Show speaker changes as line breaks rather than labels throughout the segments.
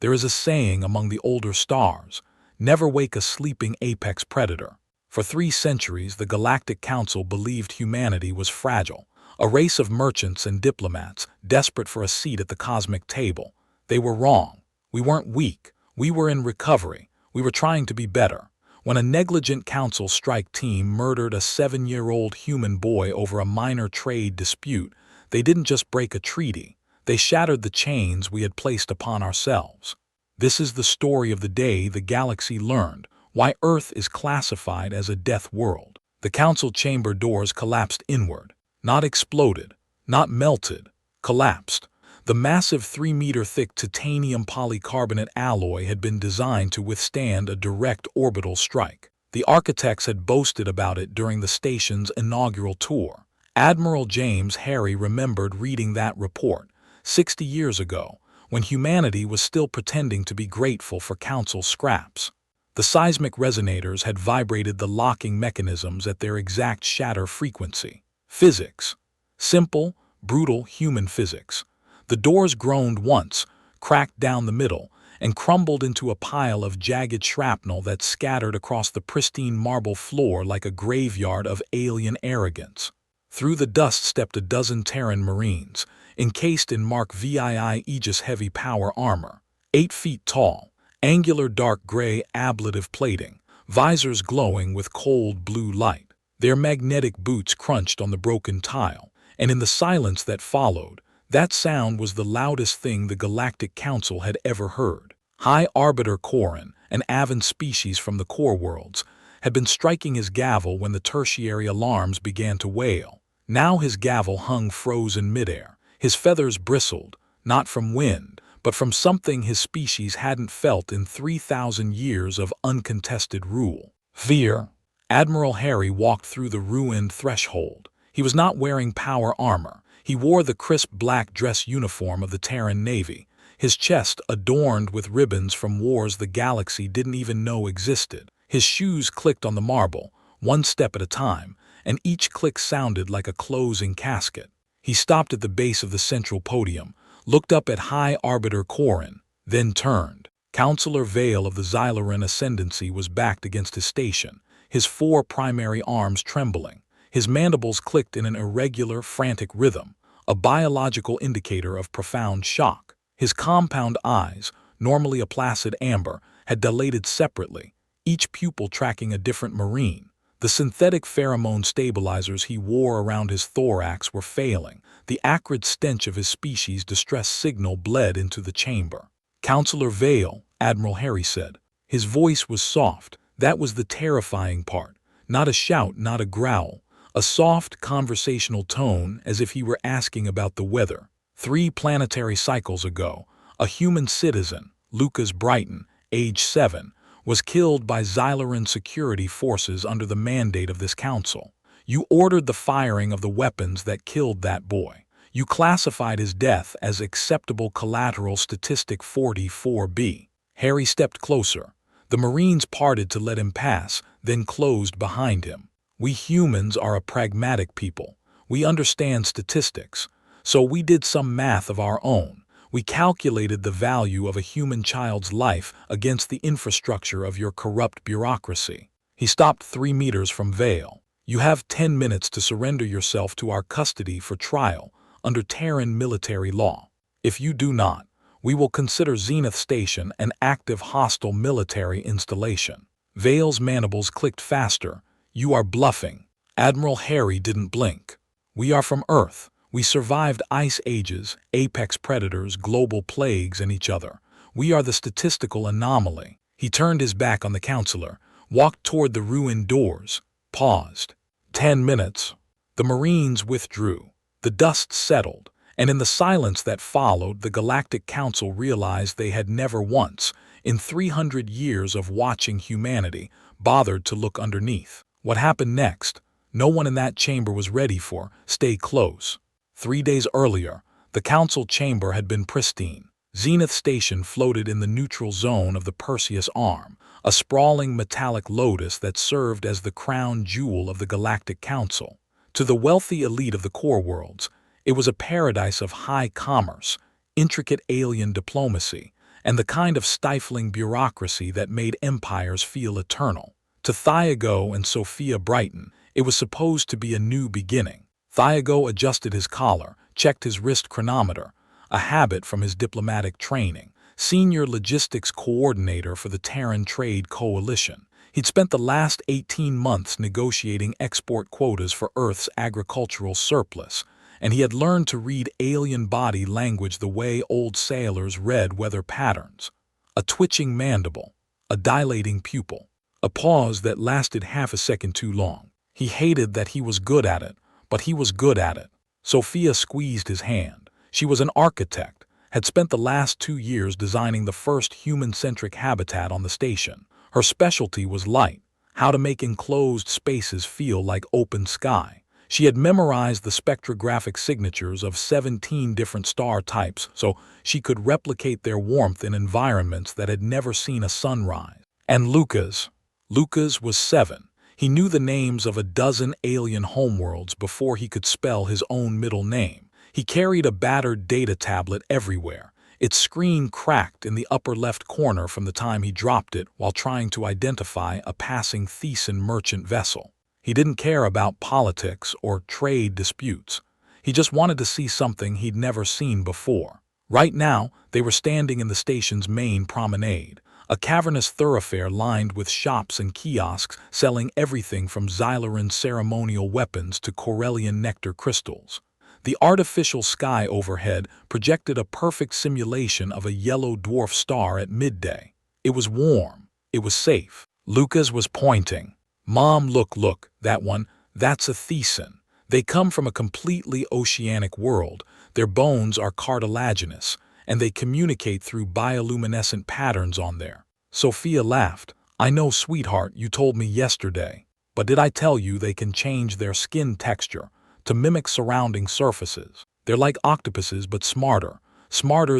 There is a saying among the older stars, never wake a sleeping apex predator. For 3 centuries, the Galactic Council believed humanity was fragile, a race of merchants and diplomats desperate for a seat at the cosmic table. They were wrong. We weren't weak. We were in recovery. We were trying to be better. When a negligent council strike team murdered a 7-year-old human boy over a minor trade dispute, they didn't just break a treaty. They shattered the chains we had placed upon ourselves. This is the story of the day the galaxy learned why Earth is classified as a death world. The council chamber doors collapsed inward, not exploded, not melted, collapsed. The massive 3-meter-thick titanium polycarbonate alloy had been designed to withstand a direct orbital strike. The architects had boasted about it during the station's inaugural tour. Admiral James Harry remembered reading that report 60 years ago, when humanity was still pretending to be grateful for council scraps. The seismic resonators had vibrated the locking mechanisms at their exact shatter frequency. Physics. Simple, brutal human physics. The doors groaned once, cracked down the middle, and crumbled into a pile of jagged shrapnel that scattered across the pristine marble floor like a graveyard of alien arrogance. Through the dust stepped a dozen Terran Marines, encased in Mark VII Aegis heavy power armor, 8 feet tall, angular dark gray ablative plating, visors glowing with cold blue light. Their magnetic boots crunched on the broken tile, and in the silence that followed, that sound was the loudest thing the Galactic Council had ever heard. High Arbiter Corin, an avan species from the core worlds, had been striking his gavel when the tertiary alarms began to wail. Now his gavel hung frozen midair. His feathers bristled, not from wind, but from something his species hadn't felt in 3,000 years of uncontested rule. Fear. Admiral Harry walked through the ruined threshold. He was not wearing power armor. He wore the crisp black dress uniform of the Terran Navy, his chest adorned with ribbons from wars the galaxy didn't even know existed. His shoes clicked on the marble, one step at a time, and each click sounded like a closing casket. He stopped at the base of the central podium, looked up at High Arbiter Corin, then turned. Counselor Vale of the Xyloran Ascendancy was backed against his station, his 4 primary arms trembling. His mandibles clicked in an irregular, frantic rhythm, a biological indicator of profound shock. His compound eyes, normally a placid amber, had dilated separately, each pupil tracking a different marine. The synthetic pheromone stabilizers he wore around his thorax were failing. The acrid stench of his species' distress signal bled into the chamber. "Counselor Vale," Admiral Harry said. His voice was soft. That was the terrifying part. Not a shout, not a growl. A soft, conversational tone, as if he were asking about the weather. 3 planetary cycles ago, a human citizen, Lucas Brighton, age 7, was killed by Xyloran security forces under the mandate of this council. You ordered the firing of the weapons that killed that boy. You classified his death as acceptable collateral statistic 44B. Harry stepped closer. The Marines parted to let him pass, then closed behind him. We humans are a pragmatic people. We understand statistics. So we did some math of our own. We calculated the value of a human child's life against the infrastructure of your corrupt bureaucracy. He stopped 3 meters from Vale. You have 10 minutes to surrender yourself to our custody for trial under Terran military law. If you do not, we will consider Zenith Station an active hostile military installation. Vale's mandibles clicked faster. You are bluffing. Admiral Harry didn't blink. We are from Earth. We survived ice ages, apex predators, global plagues, and each other. We are the statistical anomaly. He turned his back on the counselor, walked toward the ruined doors, paused. 10 minutes. The Marines withdrew. The dust settled, and in the silence that followed, the Galactic Council realized they had never once, in 300 years of watching humanity, bothered to look underneath. What happened next? No one in that chamber was ready for. Stay close. 3 days earlier, the council chamber had been pristine. Zenith Station floated in the neutral zone of the Perseus Arm, a sprawling metallic lotus that served as the crown jewel of the Galactic Council. To the wealthy elite of the core worlds, it was a paradise of high commerce, intricate alien diplomacy, and the kind of stifling bureaucracy that made empires feel eternal. To Thiago and Sophia Brighton, it was supposed to be a new beginning. Thiago adjusted his collar, checked his wrist chronometer, a habit from his diplomatic training, senior logistics coordinator for the Terran Trade Coalition. He'd spent the last 18 months negotiating export quotas for Earth's agricultural surplus, and he had learned to read alien body language the way old sailors read weather patterns. A twitching mandible, a dilating pupil, a pause that lasted half a second too long. He hated that he was good at it, but he was good at it. Sophia squeezed his hand. She was an architect, had spent the last 2 years designing the first human-centric habitat on the station. Her specialty was light, how to make enclosed spaces feel like open sky. She had memorized the spectrographic signatures of 17 different star types so she could replicate their warmth in environments that had never seen a sunrise. And Lucas was 7. He knew the names of a dozen alien homeworlds before he could spell his own middle name. He carried a battered data tablet everywhere. Its screen cracked in the upper left corner from the time he dropped it while trying to identify a passing Thesan merchant vessel. He didn't care about politics or trade disputes. He just wanted to see something he'd never seen before. Right now, they were standing in the station's main promenade, a cavernous thoroughfare lined with shops and kiosks selling everything from Xyloran ceremonial weapons to Corellian nectar crystals. The artificial sky overhead projected a perfect simulation of a yellow dwarf star at midday. It was warm. It was safe. Lucas was pointing. "Mom, look, that one, that's a Thesan. They come from a completely oceanic world. Their bones are cartilaginous, and they communicate through bioluminescent patterns on there." Sophia laughed. "I know, sweetheart, you told me yesterday. But did I tell you they can change their skin texture to mimic surrounding surfaces? They're like octopuses but smarter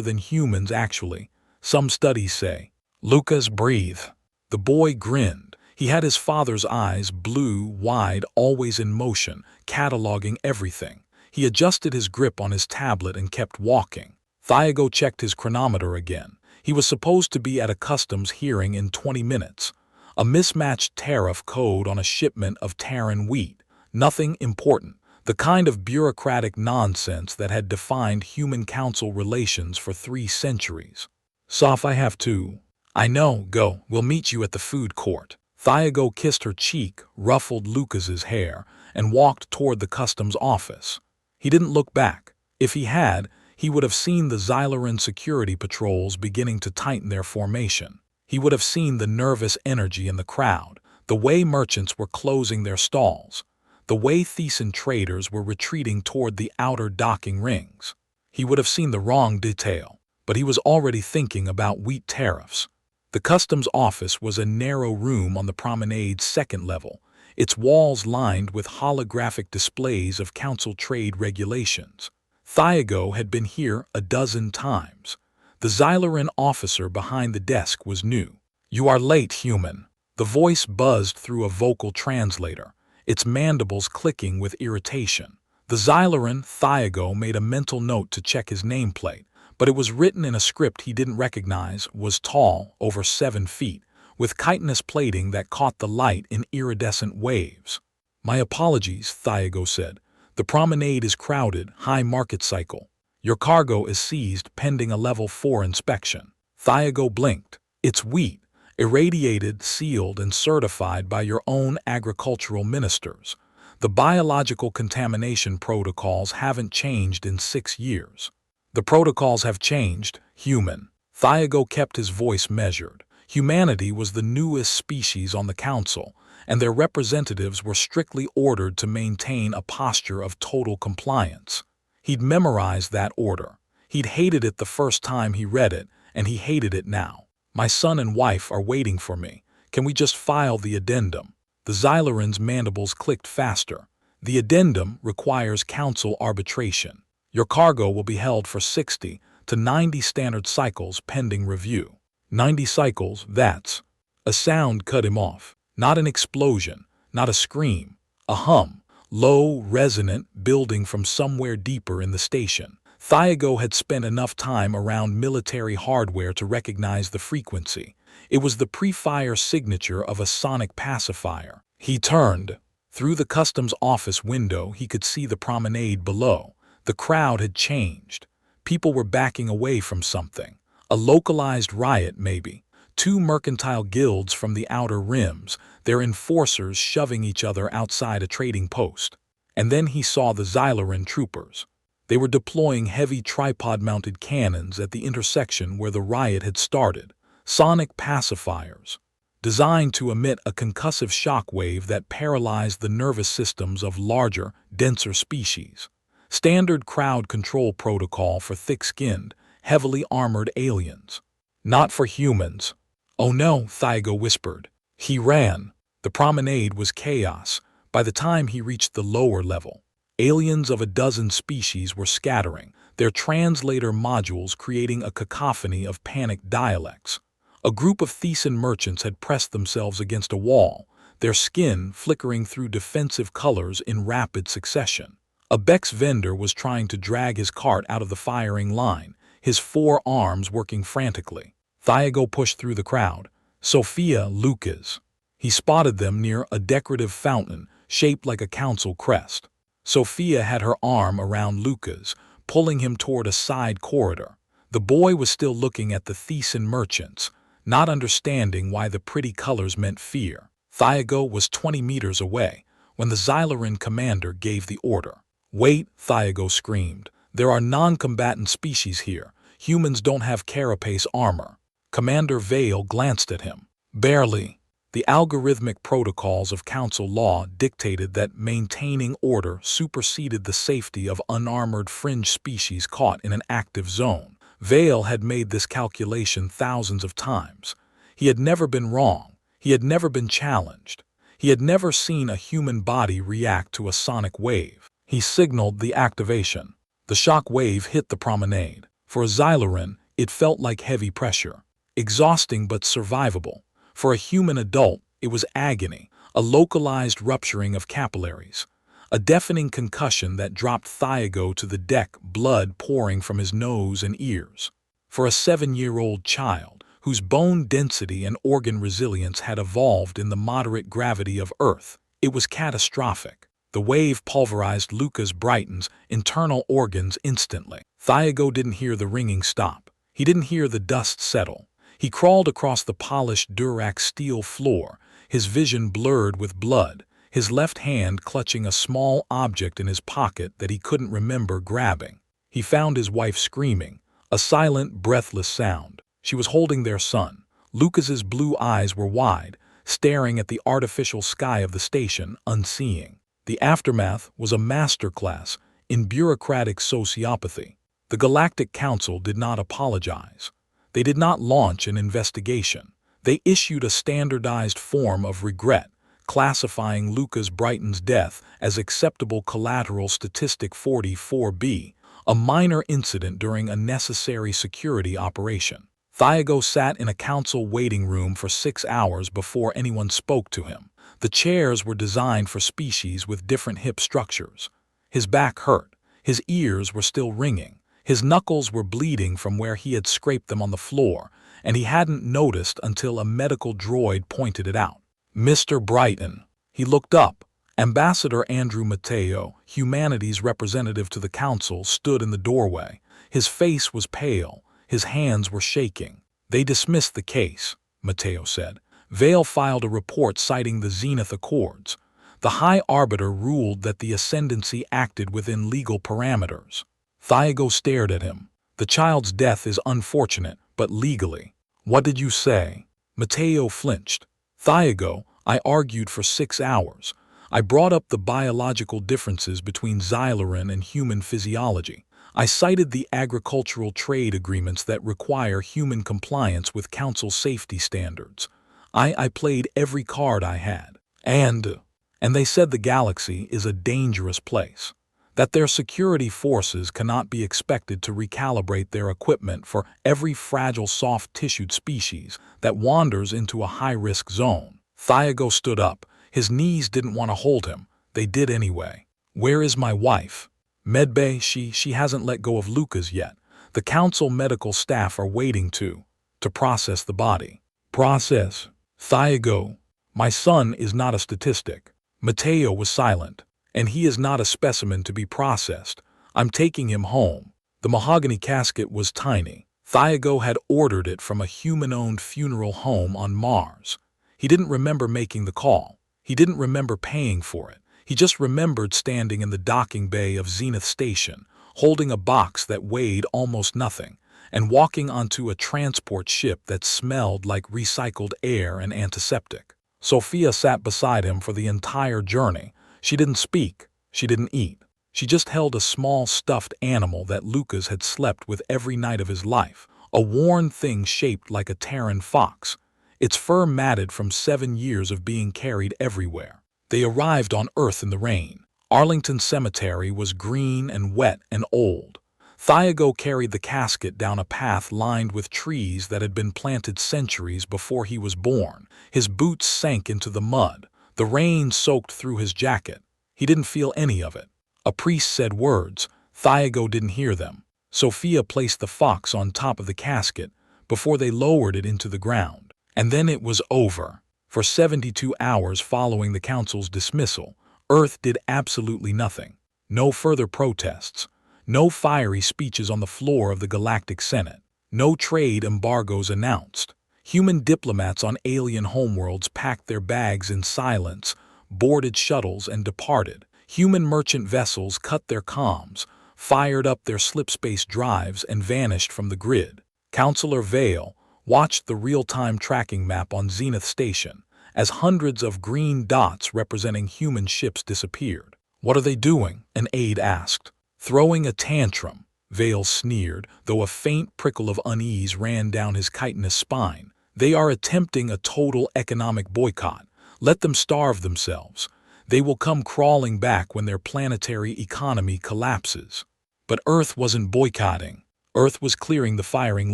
than humans actually, some studies say." Lucas breathed. The boy grinned. He had his father's eyes, blue, wide, always in motion, cataloging everything. He adjusted his grip on his tablet and kept walking. Thiago checked his chronometer again. He was supposed to be at a customs hearing in 20 minutes. A mismatched tariff code on a shipment of Terran wheat. Nothing important. The kind of bureaucratic nonsense that had defined human-council relations for 3 centuries. "Soph, I have to." "I know, go. We'll meet you at the food court." Thiago kissed her cheek, ruffled Lucas's hair, and walked toward the customs office. He didn't look back. If he had, he would have seen the Xyloran security patrols beginning to tighten their formation. He would have seen the nervous energy in the crowd, the way merchants were closing their stalls, the way Thesan traders were retreating toward the outer docking rings. He would have seen the wrong detail, but he was already thinking about wheat tariffs. The customs office was a narrow room on the promenade's second level, its walls lined with holographic displays of council trade regulations. Thiago had been here a dozen times. The Xyloran officer behind the desk was new. "You are late, human." The voice buzzed through a vocal translator, its mandibles clicking with irritation. The Xyloran, Thiago, made a mental note to check his nameplate, but it was written in a script he didn't recognize, was tall, over 7 feet, with chitinous plating that caught the light in iridescent waves. "My apologies," Thiago said. "The promenade is crowded, high market cycle. Your cargo is seized pending a level 4 inspection." Thiago blinked. "It's wheat, irradiated, sealed, and certified by your own agricultural ministers. The biological contamination protocols haven't changed in 6 years." "The protocols have changed, human." Thiago kept his voice measured. Humanity was the newest species on the council, and their representatives were strictly ordered to maintain a posture of total compliance. He'd memorized that order. He'd hated it the first time he read it, and he hated it now. "My son and wife are waiting for me. Can we just file the addendum?" The Xyloran's mandibles clicked faster. "The addendum requires council arbitration. Your cargo will be held for 60 to 90 standard cycles pending review." 90 cycles, that's... A sound cut him off. Not an explosion, not a scream. A hum, low, resonant, building from somewhere deeper in the station. Thiago had spent enough time around military hardware to recognize the frequency. It was the pre-fire signature of a sonic pacifier. He turned. Through the customs office window, he could see the promenade below. The crowd had changed. People were backing away from something. A localized riot, maybe. Two mercantile guilds from the outer rims, their enforcers shoving each other outside a trading post. And then he saw the Xyloran troopers. They were deploying heavy tripod-mounted cannons at the intersection where the riot had started. Sonic pacifiers, designed to emit a concussive shock wave that paralyzed the nervous systems of larger, denser species. Standard crowd control protocol for thick-skinned, heavily armored aliens. Not for humans. "Oh no," Thiago whispered. He ran. The promenade was chaos. By the time he reached the lower level, aliens of a dozen species were scattering, their translator modules creating a cacophony of panicked dialects. A group of Thesan merchants had pressed themselves against a wall, their skin flickering through defensive colors in rapid succession. A Bex vendor was trying to drag his cart out of the firing line, his 4 arms working frantically. Thiago pushed through the crowd. Sophia, Lucas. He spotted them near a decorative fountain shaped like a council crest. Sophia had her arm around Lucas, pulling him toward a side corridor. The boy was still looking at the Thesan merchants, not understanding why the pretty colors meant fear. Thiago was 20 meters away when the Xyloran commander gave the order. "Wait," Thiago screamed. "There are non-combatant species here. Humans don't have carapace armor." Commander Vale glanced at him. "Barely." The algorithmic protocols of council law dictated that maintaining order superseded the safety of unarmored fringe species caught in an active zone. Vale had made this calculation thousands of times. He had never been wrong. He had never been challenged. He had never seen a human body react to a sonic wave. He signaled the activation. The shock wave hit the promenade. For a Xyloran, it felt like heavy pressure. Exhausting but survivable. For a human adult, it was agony, a localized rupturing of capillaries, a deafening concussion that dropped Thiago to the deck, blood pouring from his nose and ears. For a 7-year-old child, whose bone density and organ resilience had evolved in the moderate gravity of Earth, it was catastrophic. The wave pulverized Lucas Brighton's internal organs instantly. Thiago didn't hear the ringing stop. He didn't hear the dust settle. He crawled across the polished Durac steel floor, his vision blurred with blood, his left hand clutching a small object in his pocket that he couldn't remember grabbing. He found his wife screaming, a silent, breathless sound. She was holding their son. Lucas's blue eyes were wide, staring at the artificial sky of the station, unseeing. The aftermath was a masterclass in bureaucratic sociopathy. The Galactic Council did not apologize. They did not launch an investigation. They issued a standardized form of regret, classifying Lucas Brighton's death as acceptable collateral statistic 44B, a minor incident during a necessary security operation. Thiago sat in a council waiting room for 6 hours before anyone spoke to him. The chairs were designed for species with different hip structures. His back hurt. His ears were still ringing. His knuckles were bleeding from where he had scraped them on the floor, and he hadn't noticed until a medical droid pointed it out. "Mr. Brighton." He looked up. Ambassador Andrew Mateo, humanity's representative to the council, stood in the doorway. His face was pale. His hands were shaking. "They dismissed the case," Mateo said. "Vale filed a report citing the Zenith Accords. The High Arbiter ruled that the Ascendancy acted within legal parameters." Thiago stared at him. "The child's death is unfortunate, but legally." "What did you say?" Mateo flinched. "Thiago, I argued for 6 hours. I brought up the biological differences between Xyloran and human physiology. I cited the agricultural trade agreements that require human compliance with council safety standards. I played every card I had. And they said the galaxy is a dangerous place. That their security forces cannot be expected to recalibrate their equipment for every fragile soft-tissued species that wanders into a high-risk zone." Thiago stood up. His knees didn't want to hold him. They did anyway. "Where is my wife?" Medbay, she hasn't let go of Lucas yet. The council medical staff are waiting to process the body. Process. Thiago. My son is not a statistic. Mateo was silent. And he is not a specimen to be processed. I'm taking him home. The mahogany casket was tiny. Thiago had ordered it from a human-owned funeral home on Mars. He didn't remember making the call. He didn't remember paying for it. He just remembered standing in the docking bay of Zenith Station, holding a box that weighed almost nothing, and walking onto a transport ship that smelled like recycled air and antiseptic. Sophia sat beside him for the entire journey. She didn't speak. She didn't eat. She just held a small stuffed animal that Lucas had slept with every night of his life, a worn thing shaped like a Terran fox, its fur matted from 7 years of being carried everywhere. They arrived on Earth in the rain. Arlington Cemetery was green and wet and old. Thiago carried the casket down a path lined with trees that had been planted centuries before he was born. His boots sank into the mud. The rain soaked through his jacket. He didn't feel any of it. A priest said words. Thiago didn't hear them. Sophia placed the fox on top of the casket before they lowered it into the ground. And then it was over. For 72 hours following the council's dismissal, Earth did absolutely nothing. No further protests. No fiery speeches on the floor of the Galactic Senate. No trade embargoes announced. Human diplomats on alien homeworlds packed their bags in silence, boarded shuttles, and departed. Human merchant vessels cut their comms, fired up their slipspace drives, and vanished from the grid. Councillor Vale watched the real-time tracking map on Zenith Station as hundreds of green dots representing human ships disappeared. "What are they doing?" an aide asked. "Throwing a tantrum," Vale sneered, though a faint prickle of unease ran down his chitinous spine. "They are attempting a total economic boycott. Let them starve themselves. They will come crawling back when their planetary economy collapses." But Earth wasn't boycotting. Earth was clearing the firing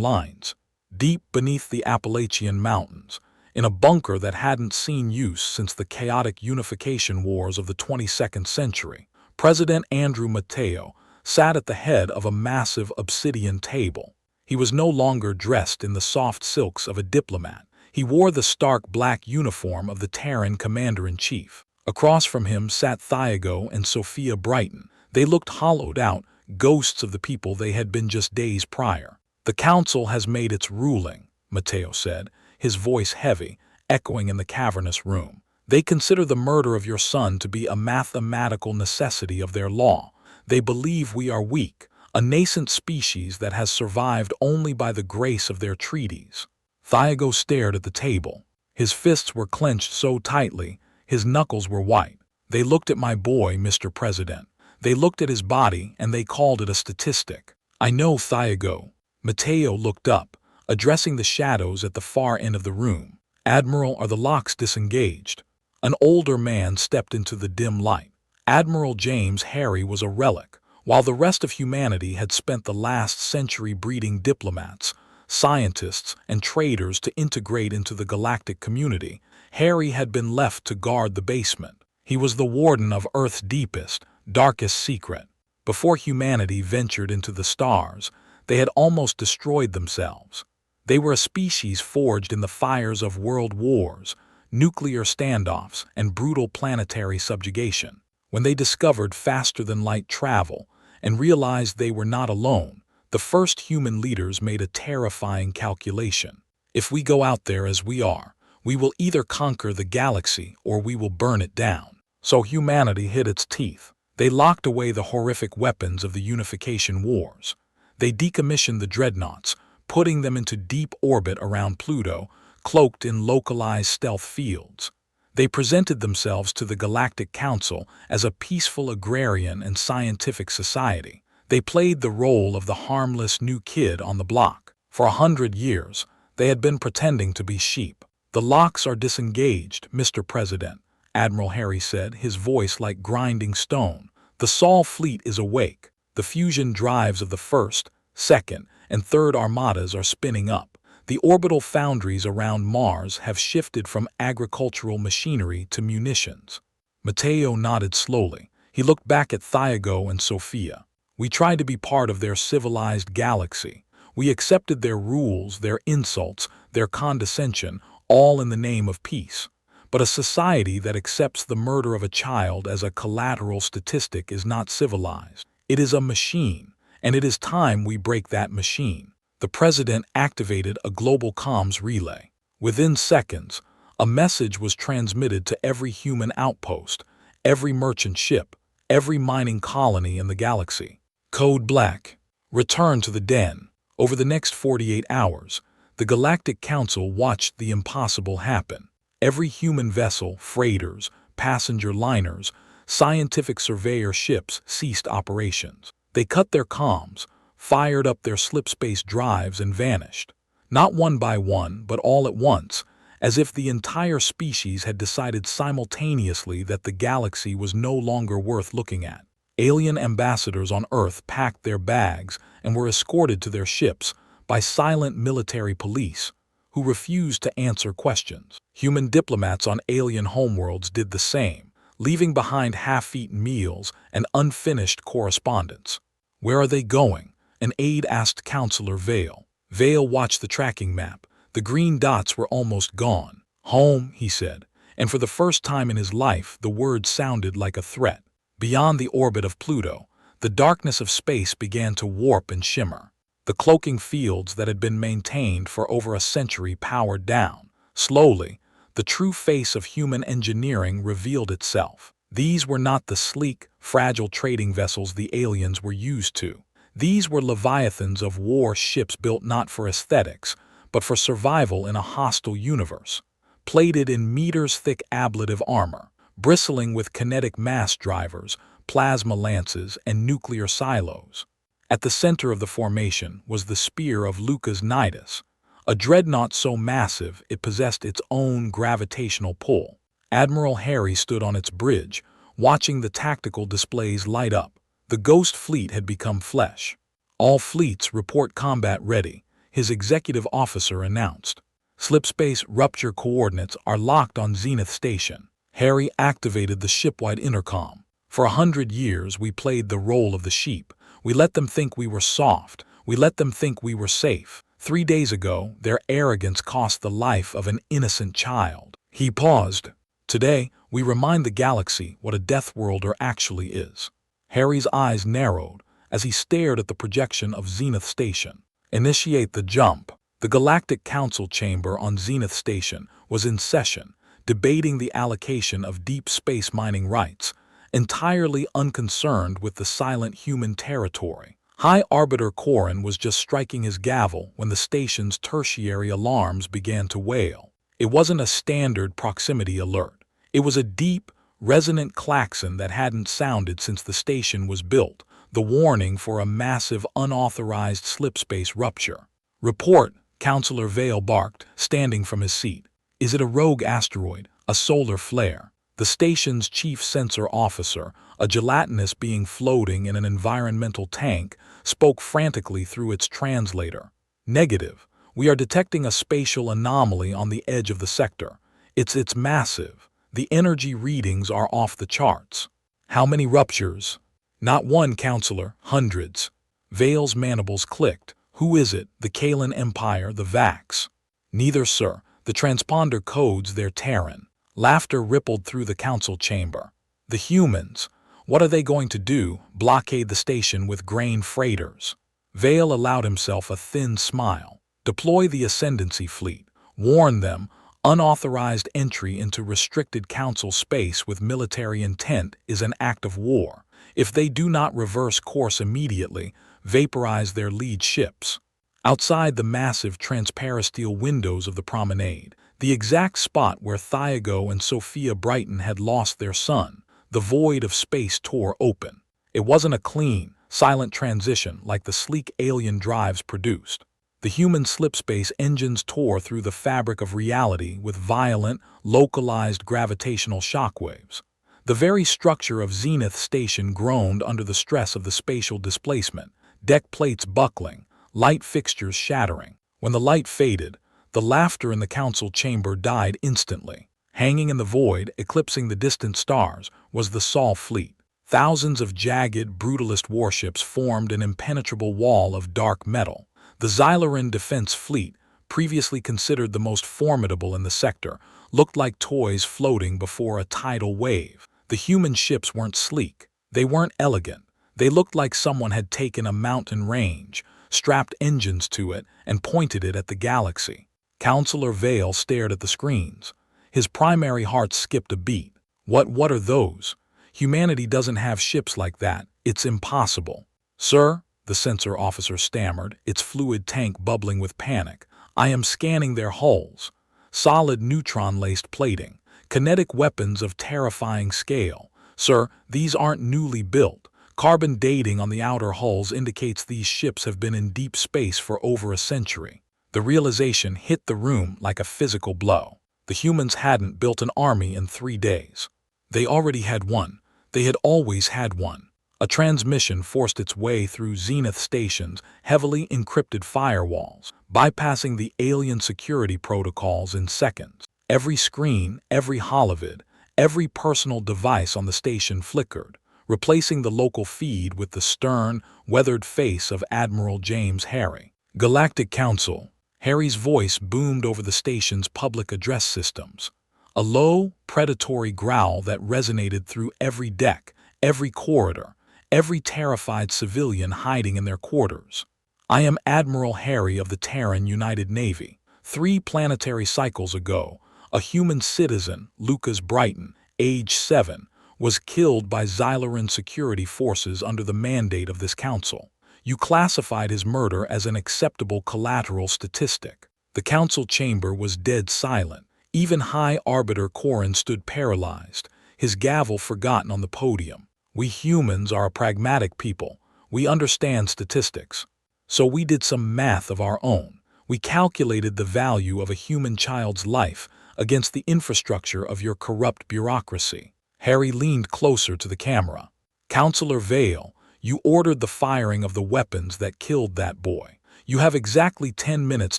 lines. Deep beneath the Appalachian Mountains, in a bunker that hadn't seen use since the chaotic unification wars of the 22nd century, President Andrew Mateo sat at the head of a massive obsidian table. He was no longer dressed in the soft silks of a diplomat. He wore the stark black uniform of the Terran commander-in-chief. Across from him sat Thiago and Sophia Brighton. They looked hollowed out, ghosts of the people they had been just days prior. "The council has made its ruling," Mateo said, his voice heavy, echoing in the cavernous room. "They consider the murder of your son to be a mathematical necessity of their law. They believe we are weak, a nascent species that has survived only by the grace of their treaties." Thiago stared at the table. His fists were clenched so tightly, his knuckles were white. "They looked at my boy, Mr. President. They looked at his body and they called it a statistic." "I know, Thiago." Mateo looked up, addressing the shadows at the far end of the room. "Admiral, are the locks disengaged?" An older man stepped into the dim light. Admiral James Harry was a relic. While the rest of humanity had spent the last century breeding diplomats, scientists, and traders to integrate into the galactic community, Harry had been left to guard the basement. He was the warden of Earth's deepest, darkest secret. Before humanity ventured into the stars, they had almost destroyed themselves. They were a species forged in the fires of world wars, nuclear standoffs, and brutal planetary subjugation. When they discovered faster-than-light travel and realized they were not alone, the first human leaders made a terrifying calculation. "If we go out there as we are, we will either conquer the galaxy or we will burn it down." So humanity hid its teeth. They locked away the horrific weapons of the unification wars. They decommissioned the Dreadnoughts, putting them into deep orbit around Pluto, cloaked in localized stealth fields. They presented themselves to the Galactic Council as a peaceful agrarian and scientific society. They played the role of the harmless new kid on the block. For 100 years, they had been pretending to be sheep. "The locks are disengaged, Mr. President," Admiral Harry said, his voice like grinding stone. "The Sol fleet is awake. The fusion drives of the first, second, and third armadas are spinning up. The orbital foundries around Mars have shifted from agricultural machinery to munitions." Mateo nodded slowly. He looked back at Thiago and Sophia. We tried to be part of their civilized galaxy. We accepted their rules, their insults, their condescension, all in the name of peace. But a society that accepts the murder of a child as a collateral statistic is not civilized. It is a machine, and it is time we break that machine. The president activated a global comms relay. Within seconds, a message was transmitted to every human outpost, every merchant ship, every mining colony in the galaxy. Code Black. Return to the den. Over the next 48 hours, the Galactic Council watched the impossible happen. Every human vessel, freighters, passenger liners, scientific surveyor ships ceased operations. They cut their comms, fired up their slipspace drives, and vanished. Not one by one, but all at once, as if the entire species had decided simultaneously that the galaxy was no longer worth looking at. Alien ambassadors on Earth packed their bags and were escorted to their ships by silent military police who refused to answer questions. Human diplomats on alien homeworlds did the same, leaving behind half-eaten meals and unfinished correspondence. "Where are they going?" an aide asked Counselor Vale. Vale watched the tracking map. The green dots were almost gone. "Home," he said, and for the first time in his life the word sounded like a threat. Beyond the orbit of Pluto, the darkness of space began to warp and shimmer. The cloaking fields that had been maintained for over a century powered down. Slowly, the true face of human engineering revealed itself. These were not the sleek, fragile trading vessels the aliens were used to. These were leviathans of war, ships built not for aesthetics, but for survival in a hostile universe. Plated in meters-thick ablative armor, bristling with kinetic mass drivers, plasma lances, and nuclear silos. At the center of the formation was the spear of Lucas Nidus, a dreadnought so massive it possessed its own gravitational pull. Admiral Harry stood on its bridge, watching the tactical displays light up. The Ghost Fleet had become flesh. "All fleets report combat ready," his executive officer announced. "Slipspace rupture coordinates are locked on Zenith Station." Harry activated the shipwide intercom. "For 100 years we played the role of the sheep. We let them think we were soft. We let them think we were safe. 3 days ago, their arrogance cost the life of an innocent child." He paused. "Today, we remind the galaxy what a death worlder actually is." Harry's eyes narrowed as he stared at the projection of Zenith Station. "Initiate the jump." The Galactic Council chamber on Zenith Station was in session, debating the allocation of deep space mining rights, entirely unconcerned with the silent human territory. High Arbiter Corrin was just striking his gavel when the station's tertiary alarms began to wail. It wasn't a standard proximity alert. It was a deep, resonant klaxon that hadn't sounded since the station was built, the warning for a massive unauthorized slipspace rupture. "Report," Counselor Vale barked, standing from his seat. "Is it a rogue asteroid, a solar flare?" The station's chief sensor officer, a gelatinous being floating in an environmental tank, spoke frantically through its translator. "Negative. We are detecting a spatial anomaly on the edge of the sector. It's massive. The energy readings are off the charts." "How many ruptures?" "Not one, Counselor. Hundreds." Vale's mandibles clicked. "Who is it? The Kalan Empire, the Vax?" "Neither, sir. The transponder codes they're Terran." Laughter rippled through the council chamber. "The humans. What are they going to do? Blockade the station with grain freighters?" Vale allowed himself a thin smile. "Deploy the Ascendancy Fleet. Warn them, unauthorized entry into restricted council space with military intent is an act of war. If they do not reverse course immediately, vaporize their lead ships." Outside the massive transparisteel windows of the promenade, the exact spot where Thiago and Sophia Brighton had lost their son, the void of space tore open. It wasn't a clean, silent transition like the sleek alien drives produced. The human slipspace engines tore through the fabric of reality with violent, localized gravitational shockwaves. The very structure of Zenith Station groaned under the stress of the spatial displacement, deck plates buckling, light fixtures shattering. When the light faded, the laughter in the council chamber died instantly. Hanging in the void, eclipsing the distant stars, was the Sol fleet. Thousands of jagged, brutalist warships formed an impenetrable wall of dark metal. The Xyloran Defense Fleet, previously considered the most formidable in the sector, looked like toys floating before a tidal wave. The human ships weren't sleek. They weren't elegant. They looked like someone had taken a mountain range, strapped engines to it, and pointed it at the galaxy. Counselor Vale stared at the screens. His primary heart skipped a beat. What are those? Humanity doesn't have ships like that. It's impossible. Sir, the sensor officer stammered, its fluid tank bubbling with panic. I am scanning their hulls. Solid neutron-laced plating. Kinetic weapons of terrifying scale. Sir, these aren't newly built. Carbon dating on the outer hulls indicates these ships have been in deep space for over a century. The realization hit the room like a physical blow. The humans hadn't built an army in 3 days. They already had one. They had always had one. A transmission forced its way through Zenith Station's heavily encrypted firewalls, bypassing the alien security protocols in seconds. Every screen, every holovid, every personal device on the station flickered, replacing the local feed with the stern, weathered face of Admiral James Harry. Galactic Council. Harry's voice boomed over the station's public address systems. A low, predatory growl that resonated through every deck, every corridor, every terrified civilian hiding in their quarters. I am Admiral Harry of the Terran United Navy. 3 planetary cycles ago, a human citizen, Lucas Brighton, age 7, was killed by Xyloran security forces under the mandate of this council. You classified his murder as an acceptable collateral statistic. The council chamber was dead silent. Even High Arbiter Corrin stood paralyzed, his gavel forgotten on the podium. We humans are a pragmatic people. We understand statistics. So we did some math of our own. We calculated the value of a human child's life against the infrastructure of your corrupt bureaucracy. Harry leaned closer to the camera. Counselor Vale, you ordered the firing of the weapons that killed that boy. You have exactly 10 minutes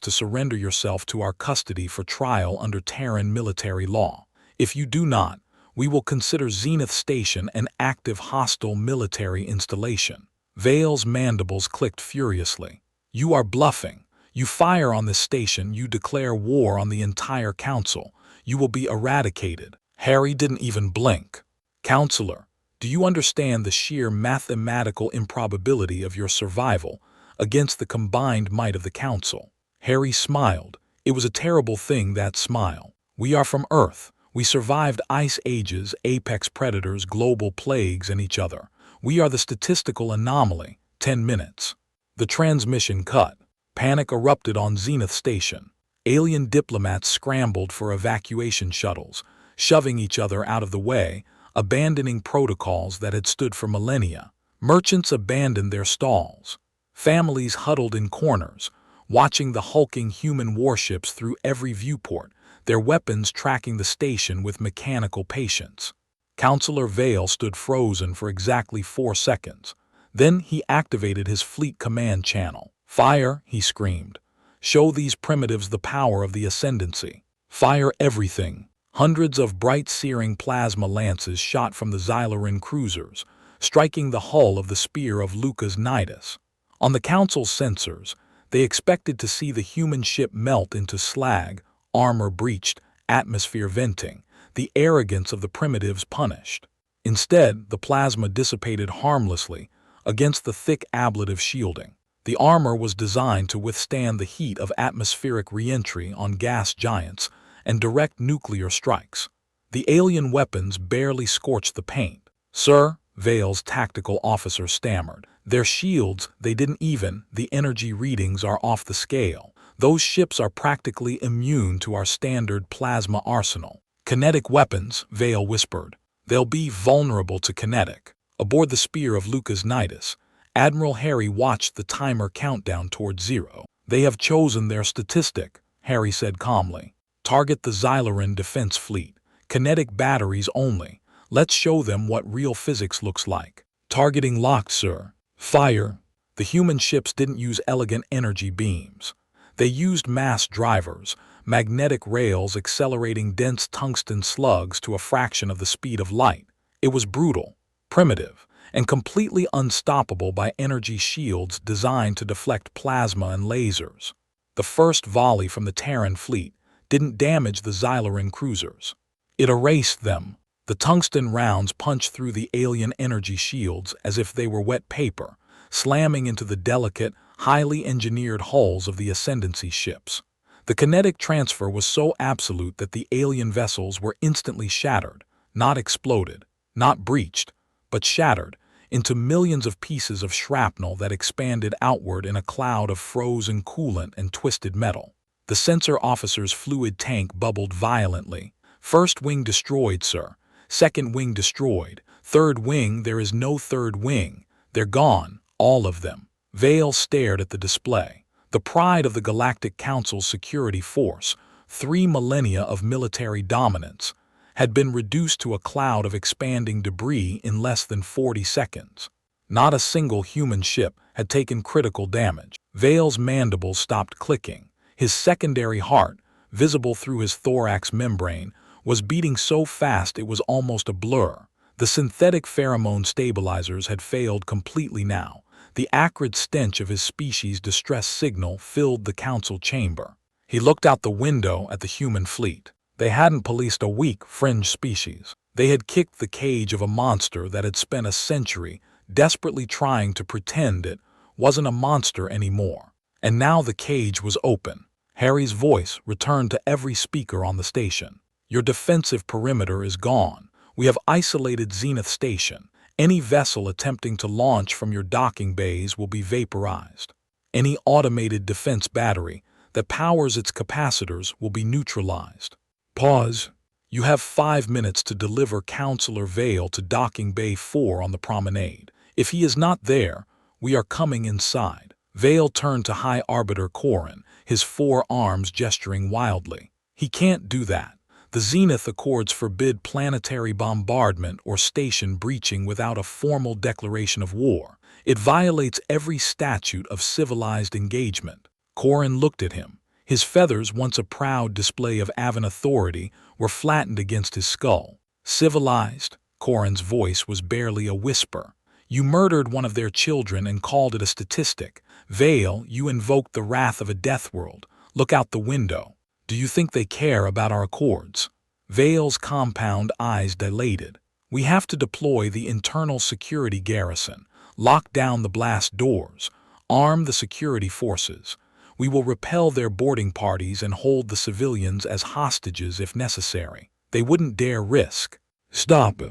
to surrender yourself to our custody for trial under Terran military law. If you do not, we will consider Zenith Station an active hostile military installation. Vale's mandibles clicked furiously. You are bluffing. You fire on this station, you declare war on the entire council. You will be eradicated. Harry didn't even blink. Counselor, do you understand the sheer mathematical improbability of your survival against the combined might of the council? Harry smiled. It was a terrible thing, that smile. We are from Earth. We survived ice ages, apex predators, global plagues, and each other. We are the statistical anomaly. 10 minutes. The transmission cut. Panic erupted on Zenith Station. Alien diplomats scrambled for evacuation shuttles, shoving each other out of the way, abandoning protocols that had stood for millennia. Merchants abandoned their stalls. Families huddled in corners, watching the hulking human warships through every viewport, their weapons tracking the station with mechanical patience. Counselor Vale stood frozen for exactly 4 seconds. Then he activated his fleet command channel. Fire, he screamed. Show these primitives the power of the ascendancy. Fire everything. Hundreds of bright searing plasma lances shot from the Xyloran cruisers, striking the hull of the spear of Lucas Nidus. On the council's sensors, they expected to see the human ship melt into slag, armor breached, atmosphere venting, the arrogance of the primitives punished. Instead, the plasma dissipated harmlessly against the thick ablative shielding. The armor was designed to withstand the heat of atmospheric re-entry on gas giants and direct nuclear strikes. The alien weapons barely scorched the paint. Sir, Vale's tactical officer stammered. Their shields, they didn't even, the energy readings are off the scale. Those ships are practically immune to our standard plasma arsenal. Kinetic weapons, Vale whispered. They'll be vulnerable to kinetic. Aboard the spear of Lucas Nidus, Admiral Harry watched the timer countdown toward 0. They have chosen their statistic, Harry said calmly. Target the Xyloran Defense Fleet. Kinetic batteries only. Let's show them what real physics looks like. Targeting locked, sir. Fire. The human ships didn't use elegant energy beams. They used mass drivers, magnetic rails accelerating dense tungsten slugs to a fraction of the speed of light. It was brutal. primitive, and completely unstoppable by energy shields designed to deflect plasma and lasers. The first volley from the Terran fleet didn't damage the Xyloran cruisers. It erased them. The tungsten rounds punched through the alien energy shields as if they were wet paper, slamming into the delicate, highly engineered hulls of the Ascendancy ships. The kinetic transfer was so absolute that the alien vessels were instantly shattered, not exploded, not breached, but shattered into millions of pieces of shrapnel that expanded outward in a cloud of frozen coolant and twisted metal. The sensor officer's fluid tank bubbled violently. "First wing destroyed, sir. Second wing destroyed. Third wing, there is no third wing. They're gone, all of them." Vale stared at the display. The pride of the Galactic Council's security force, 3 millennia of military dominance, had been reduced to a cloud of expanding debris in less than 40 seconds. Not a single human ship had taken critical damage. Vale's mandibles stopped clicking. His secondary heart, visible through his thorax membrane, was beating so fast it was almost a blur. The synthetic pheromone stabilizers had failed completely now. The acrid stench of his species' distress signal filled the council chamber. He looked out the window at the human fleet. They hadn't policed a weak, fringe species. They had kicked the cage of a monster that had spent a century desperately trying to pretend it wasn't a monster anymore. And now the cage was open. Harry's voice returned to every speaker on the station. "Your defensive perimeter is gone. We have isolated Zenith Station. Any vessel attempting to launch from your docking bays will be vaporized. Any automated defense battery that powers its capacitors will be neutralized." Pause. "You have 5 minutes to deliver Counselor Vale to docking bay 4 on the promenade. If he is not there, we are coming inside." Vale turned to High Arbiter Corrin, his 4 arms gesturing wildly. "He can't do that. The Zenith Accords forbid planetary bombardment or station breaching without a formal declaration of war. It violates every statute of civilized engagement." Corrin looked at him. His feathers, once a proud display of Avan authority, were flattened against his skull. "Civilized?" Corrin's voice was barely a whisper. "You murdered one of their children and called it a statistic. Vale, you invoked the wrath of a death world. Look out the window. Do you think they care about our accords?" Vale's compound eyes dilated. "We have to deploy the internal security garrison, lock down the blast doors, arm the security forces. We will repel their boarding parties and hold the civilians as hostages if necessary. They wouldn't dare risk." "Stop."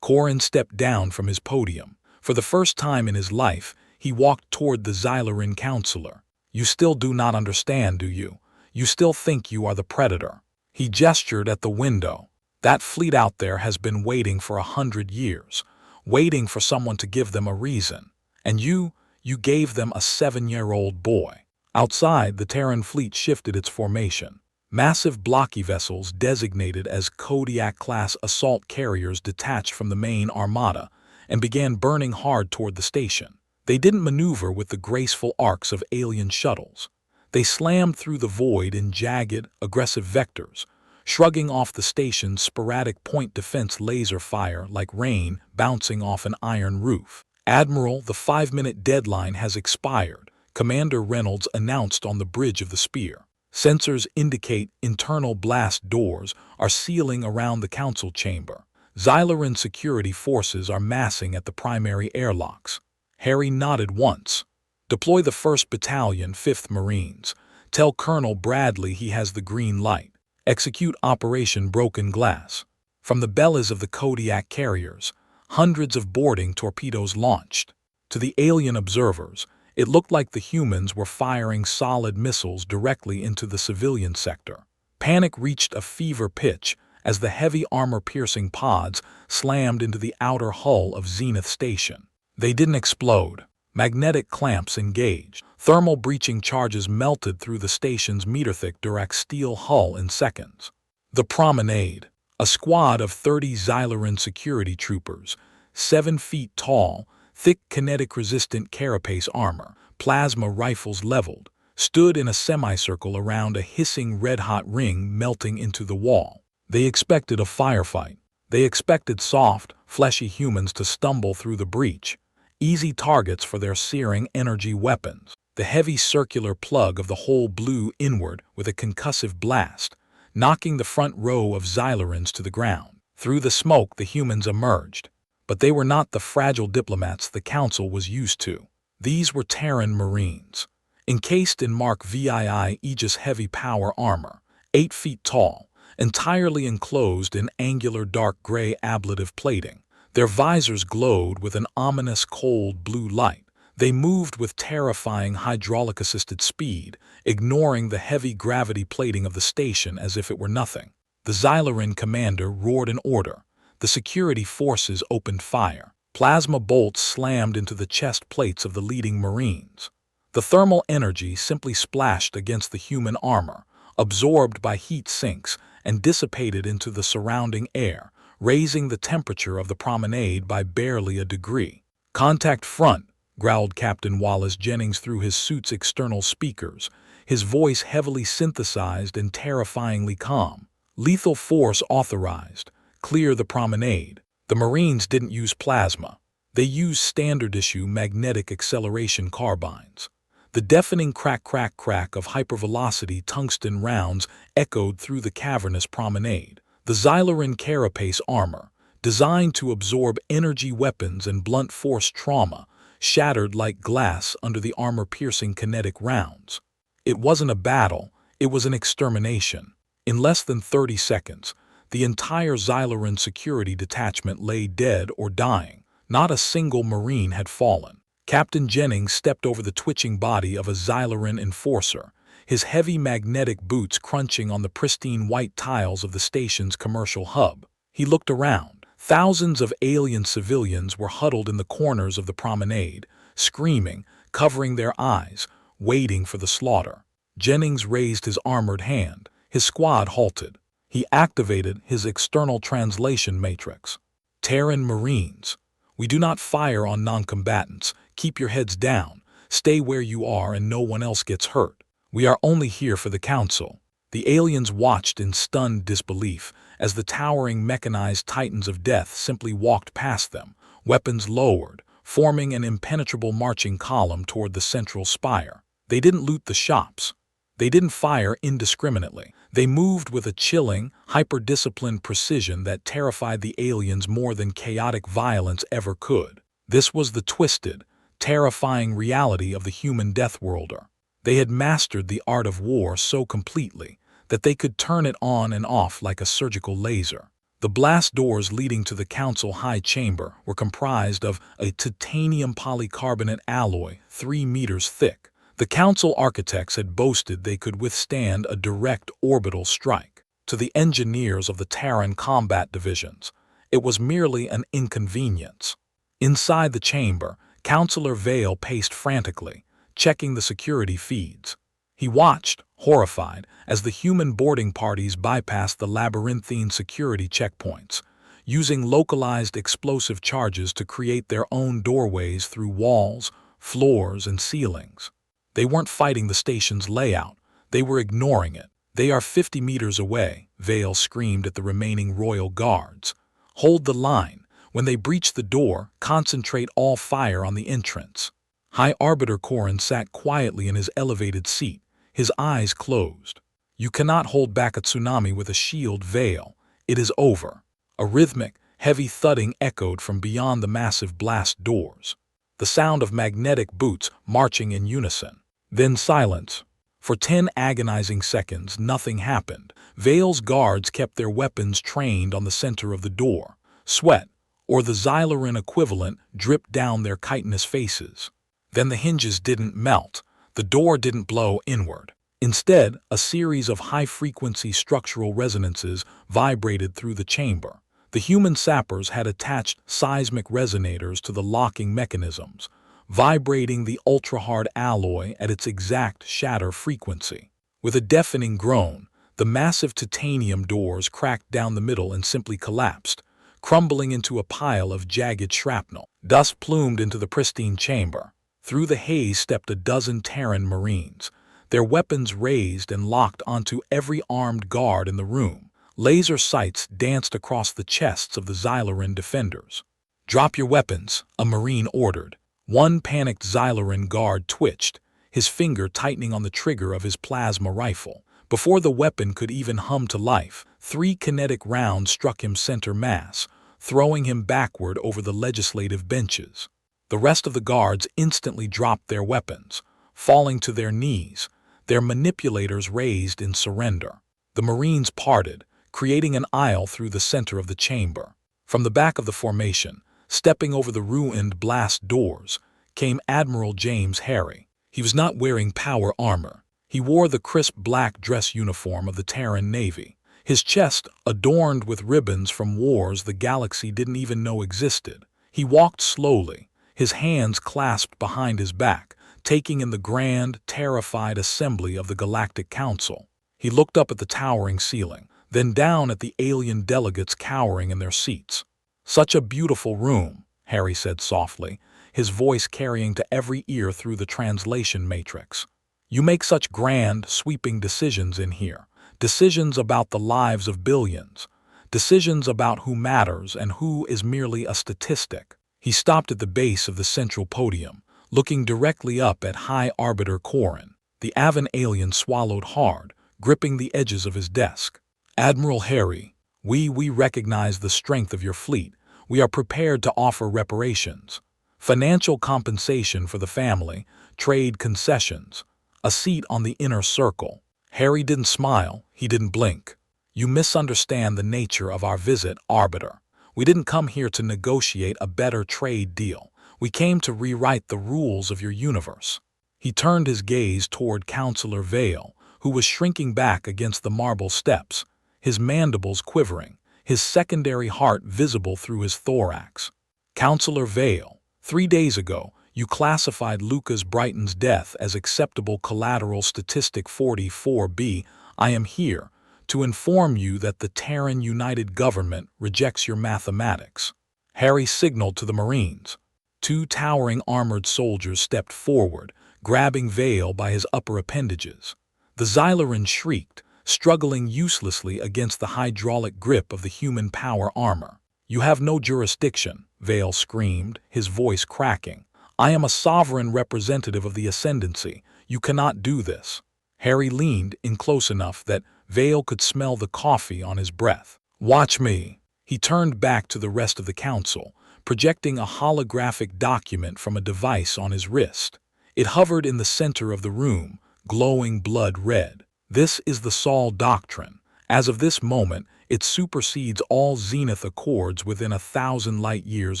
Corrin stepped down from his podium. For the first time in his life, he walked toward the Xyloran counselor. "You still do not understand, do you? You still think you are the predator." He gestured at the window. "That fleet out there has been waiting for 100 years, waiting for someone to give them a reason. And you gave them a 7-year-old boy." Outside, the Terran fleet shifted its formation. Massive blocky vessels designated as Kodiak-class assault carriers detached from the main armada and began burning hard toward the station. They didn't maneuver with the graceful arcs of alien shuttles. They slammed through the void in jagged, aggressive vectors, shrugging off the station's sporadic point defense laser fire like rain bouncing off an iron roof. "Admiral, the 5-minute deadline has expired," Commander Reynolds announced on the bridge of the Spear. "Sensors indicate internal blast doors are sealing around the council chamber. Xyloran security forces are massing at the primary airlocks." Harry nodded once. "Deploy the 1st Battalion, 5th Marines. Tell Colonel Bradley he has the green light. Execute Operation Broken Glass." From the bellies of the Kodiak carriers, hundreds of boarding torpedoes launched. To the alien observers, it looked like the humans were firing solid missiles directly into the civilian sector. Panic reached a fever pitch as the heavy armor-piercing pods slammed into the outer hull of Zenith Station. They didn't explode. Magnetic clamps engaged. Thermal breaching charges melted through the station's meter-thick Durac steel hull in seconds. The promenade. A squad of 30 Xyloran security troopers, 7 feet tall, thick kinetic-resistant carapace armor, plasma rifles leveled, stood in a semicircle around a hissing red-hot ring melting into the wall. They expected a firefight. They expected soft, fleshy humans to stumble through the breach, easy targets for their searing energy weapons. The heavy circular plug of the hole blew inward with a concussive blast, knocking the front row of Xylarans to the ground. Through the smoke, the humans emerged, but they were not the fragile diplomats the Council was used to. These were Terran Marines, encased in Mark VII Aegis heavy power armor, 8 feet tall, entirely enclosed in angular dark gray ablative plating. Their visors glowed with an ominous cold blue light. They moved with terrifying hydraulic-assisted speed, ignoring the heavy gravity plating of the station as if it were nothing. The Xylaran commander roared an order. The security forces opened fire. Plasma bolts slammed into the chest plates of the leading Marines. The thermal energy simply splashed against the human armor, absorbed by heat sinks, and dissipated into the surrounding air, raising the temperature of the promenade by barely a degree. "Contact front," growled Captain Wallace Jennings through his suit's external speakers, his voice heavily synthesized and terrifyingly calm. "Lethal force authorized. Clear the promenade." The Marines didn't use plasma. They used standard-issue magnetic acceleration carbines. The deafening crack-crack-crack of hypervelocity tungsten rounds echoed through the cavernous promenade. The Xylaran carapace armor, designed to absorb energy weapons and blunt force trauma, shattered like glass under the armor-piercing kinetic rounds. It wasn't a battle, it was an extermination. In less than 30 seconds, the entire Xylaran security detachment lay dead or dying. Not a single Marine had fallen. Captain Jennings stepped over the twitching body of a Xylaran enforcer, his heavy magnetic boots crunching on the pristine white tiles of the station's commercial hub. He looked around. Thousands of alien civilians were huddled in the corners of the promenade, screaming, covering their eyes, waiting for the slaughter. Jennings raised his armored hand. His squad halted. He activated his external translation matrix. "Terran Marines, we do not fire on non-combatants. Keep your heads down. Stay where you are and no one else gets hurt. We are only here for the Council." The aliens watched in stunned disbelief as the towering mechanized titans of death simply walked past them, weapons lowered, forming an impenetrable marching column toward the central spire. They didn't loot the shops. They didn't fire indiscriminately. They moved with a chilling, hyper-disciplined precision that terrified the aliens more than chaotic violence ever could. This was the twisted, terrifying reality of the human death worlder. They had mastered the art of war so completely that they could turn it on and off like a surgical laser. The blast doors leading to the Council High Chamber were comprised of a titanium polycarbonate alloy 3 meters thick. The Council architects had boasted they could withstand a direct orbital strike. To the engineers of the Terran combat divisions, it was merely an inconvenience. Inside the chamber, Councillor Vale paced frantically, checking the security feeds. He watched, horrified, as the human boarding parties bypassed the labyrinthine security checkpoints, using localized explosive charges to create their own doorways through walls, floors, and ceilings. They weren't fighting the station's layout, they were ignoring it. "They are 50 meters away," Vale screamed at the remaining royal guards. "Hold the line. When they breach the door, concentrate all fire on the entrance." High Arbiter Corrin sat quietly in his elevated seat, his eyes closed. "You cannot hold back a tsunami with a shield, Vale. It is over." A rhythmic, heavy thudding echoed from beyond the massive blast doors. The sound of magnetic boots marching in unison. Then silence. For 10 agonizing seconds, nothing happened. Vale's guards kept their weapons trained on the center of the door. Sweat, or the Xylaran equivalent, dripped down their chitinous faces. Then the hinges didn't melt. The door didn't blow inward. Instead, a series of high-frequency structural resonances vibrated through the chamber. The human sappers had attached seismic resonators to the locking mechanisms, vibrating the ultra-hard alloy at its exact shatter frequency. With a deafening groan, the massive titanium doors cracked down the middle and simply collapsed, crumbling into a pile of jagged shrapnel. Dust plumed into the pristine chamber. Through the haze stepped a dozen Terran Marines, their weapons raised and locked onto every armed guard in the room, Laser sights danced across the chests of the Xyloran defenders. "Drop your weapons," a Marine ordered. One panicked Xyloran guard twitched, his finger tightening on the trigger of his plasma rifle. Before the weapon could even hum to life, 3 kinetic rounds struck him center mass, throwing him backward over the legislative benches. The rest of the guards instantly dropped their weapons, falling to their knees, their manipulators raised in surrender. The Marines parted, creating an aisle through the center of the chamber. From the back of the formation, stepping over the ruined blast doors, came Admiral James Harry. He was not wearing power armor. He wore the crisp black dress uniform of the Terran Navy, his chest adorned with ribbons from wars the galaxy didn't even know existed. He walked slowly, his hands clasped behind his back, taking in the grand, terrified assembly of the Galactic Council. He looked up at the towering ceiling, then down at the alien delegates cowering in their seats. "Such a beautiful room," Harry said softly, his voice carrying to every ear through the translation matrix. "You make such grand, sweeping decisions in here. Decisions about the lives of billions. Decisions about who matters and who is merely a statistic." He stopped at the base of the central podium, looking directly up at High Arbiter Corrin. The Avan alien swallowed hard, gripping the edges of his desk. "Admiral Harry, we recognize the strength of your fleet. We are prepared to offer reparations. Financial compensation for the family, trade concessions, a seat on the inner circle." Harry didn't smile, he didn't blink. "You misunderstand the nature of our visit, Arbiter. We didn't come here to negotiate a better trade deal. We came to rewrite the rules of your universe." He turned his gaze toward Counselor Vale, who was shrinking back against the marble steps, his mandibles quivering, his secondary heart visible through his thorax. "Counselor Vale, 3 days ago, you classified Lucas Brighton's death as acceptable collateral statistic 44B. I am here to inform you that the Terran United Government rejects your mathematics." Harry signaled to the Marines. 2 towering armored soldiers stepped forward, grabbing Vale by his upper appendages. The Xyloran shrieked, struggling uselessly against the hydraulic grip of the human power armor. "You have no jurisdiction," Vale screamed, his voice cracking. "I am a sovereign representative of the Ascendancy. You cannot do this." Harry leaned in close enough that Vale could smell the coffee on his breath. "Watch me." He turned back to the rest of the council, projecting a holographic document from a device on his wrist. It hovered in the center of the room, glowing blood red. "This is the Sol Doctrine. As of this moment, it supersedes all Zenith Accords within 1,000 light-years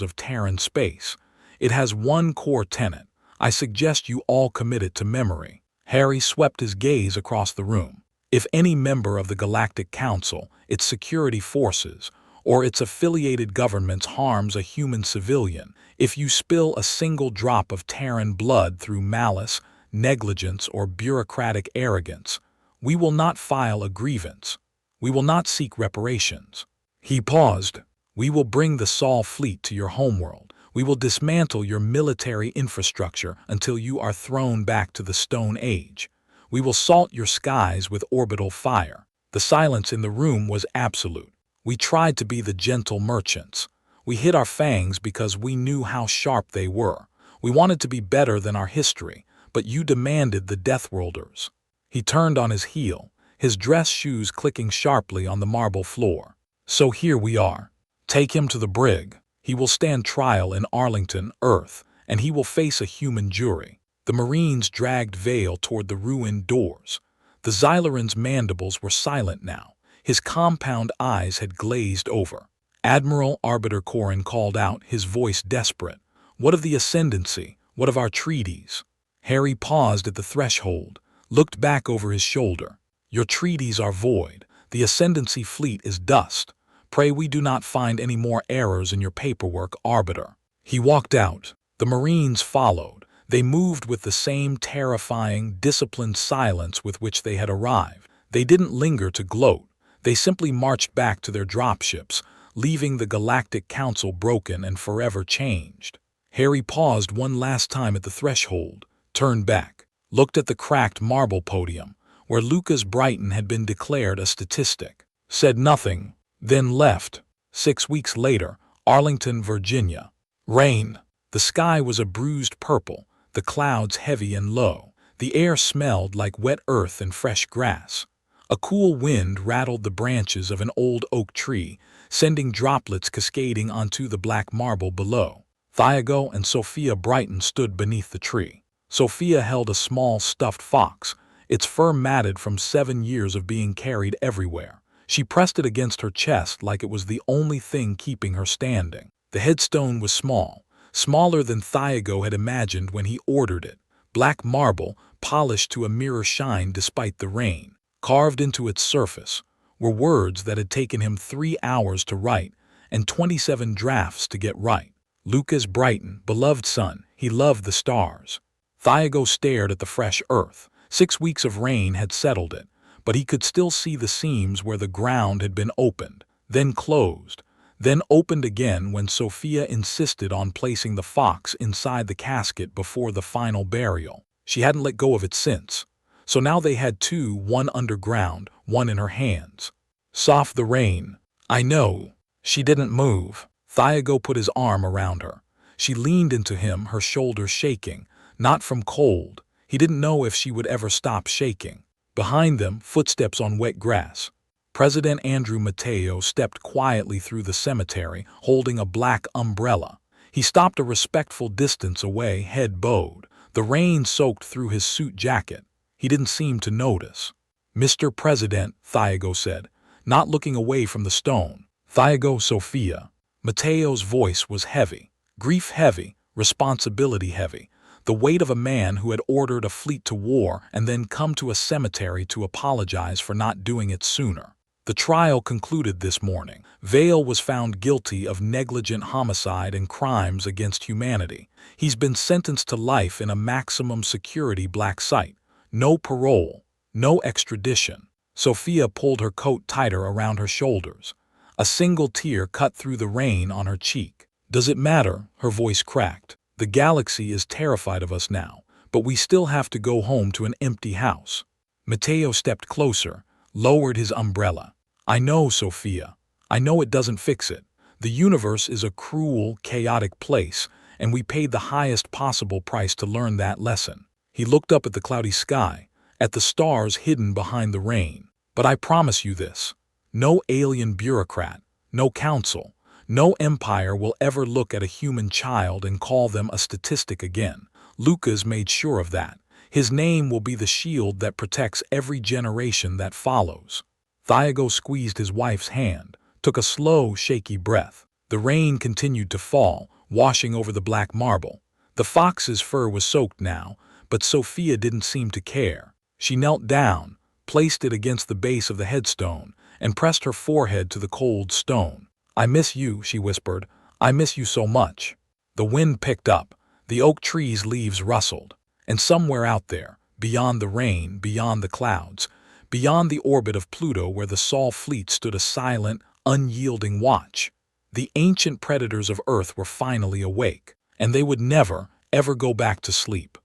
of Terran space. It has one core tenet. I suggest you all commit it to memory." Harry swept his gaze across the room. "If any member of the Galactic Council, its security forces, or its affiliated governments harms a human civilian, if you spill a single drop of Terran blood through malice, negligence, or bureaucratic arrogance, we will not file a grievance. We will not seek reparations." He paused. "We will bring the Sol fleet to your homeworld. We will dismantle your military infrastructure until you are thrown back to the Stone Age. We will salt your skies with orbital fire." The silence in the room was absolute. We tried to be the gentle merchants. We hid our fangs because we knew how sharp they were. We wanted to be better than our history, but you demanded the Deathworlders. He turned on his heel, his dress shoes clicking sharply on the marble floor. "So here we are. Take him to the brig. He will stand trial in Arlington, Earth, and he will face a human jury." The Marines dragged Vale toward the ruined doors. The Xyloran's mandibles were silent now. His compound eyes had glazed over. Admiral Arbiter Corrin called out, his voice desperate. "What of the Ascendancy? What of our treaties?" Harry paused at the threshold, looked back over his shoulder. "Your treaties are void. The Ascendancy fleet is dust. Pray we do not find any more errors in your paperwork, Arbiter." He walked out. The Marines followed. They moved with the same terrifying, disciplined silence with which they had arrived. They didn't linger to gloat. They simply marched back to their dropships, leaving the Galactic Council broken and forever changed. Harry paused one last time at the threshold, turned back, looked at the cracked marble podium, where Lucas Brighton had been declared a statistic. said nothing, then left. 6 weeks later, Arlington, Virginia. Rain. The sky was a bruised purple, the clouds heavy and low. The air smelled like wet earth and fresh grass. A cool wind rattled the branches of an old oak tree, sending droplets cascading onto the black marble below. Thiago and Sophia Brighton stood beneath the tree. Sophia held a small stuffed fox, its fur matted from 7 years of being carried everywhere. She pressed it against her chest like it was the only thing keeping her standing. The headstone was small, smaller than Thiago had imagined when he ordered it. Black marble, polished to a mirror shine despite the rain. Carved into its surface were words that had taken him 3 hours to write and 27 drafts to get right. Lucas Brighton, beloved son, he loved the stars. Thiago stared at the fresh earth. 6 weeks of rain had settled it, but he could still see the seams where the ground had been opened, then closed, then opened again when Sophia insisted on placing the fox inside the casket before the final burial. She hadn't let go of it since. So now they had two, one underground, one in her hands. Soft the rain. I know. She didn't move. Thiago put his arm around her. She leaned into him, her shoulders shaking, not from cold. He didn't know if she would ever stop shaking. Behind them, footsteps on wet grass. President Andrew Mateo stepped quietly through the cemetery, holding a black umbrella. He stopped a respectful distance away, head bowed. The rain soaked through his suit jacket. He didn't seem to notice. "Mr. President," Thiago said, not looking away from the stone. "Thiago, Sophia." Mateo's voice was heavy. Grief heavy, responsibility heavy. The weight of a man who had ordered a fleet to war and then come to a cemetery to apologize for not doing it sooner. The trial concluded this morning. Vale was found guilty of negligent homicide and crimes against humanity. He's been sentenced to life in a maximum security black site. No parole, no extradition. Sophia pulled her coat tighter around her shoulders. A single tear cut through the rain on her cheek. "Does it matter?" Her voice cracked. "The galaxy is terrified of us now, but we still have to go home to an empty house." Mateo stepped closer, lowered his umbrella. "I know, Sophia. I know it doesn't fix it. The universe is a cruel, chaotic place, and we paid the highest possible price to learn that lesson." He looked up at the cloudy sky, at the stars hidden behind the rain. "But I promise you this. No alien bureaucrat, no council, no empire will ever look at a human child and call them a statistic again. Lucas made sure of that. His name will be the shield that protects every generation that follows." Thiago squeezed his wife's hand, took a slow, shaky breath. The rain continued to fall, washing over the black marble. The fox's fur was soaked now, but Sophia didn't seem to care. She knelt down, placed it against the base of the headstone, and pressed her forehead to the cold stone. "I miss you," she whispered. "I miss you so much." The wind picked up. The oak tree's leaves rustled. And somewhere out there, beyond the rain, beyond the clouds, beyond the orbit of Pluto where the Sol fleet stood a silent, unyielding watch, the ancient predators of Earth were finally awake, and they would never, ever go back to sleep.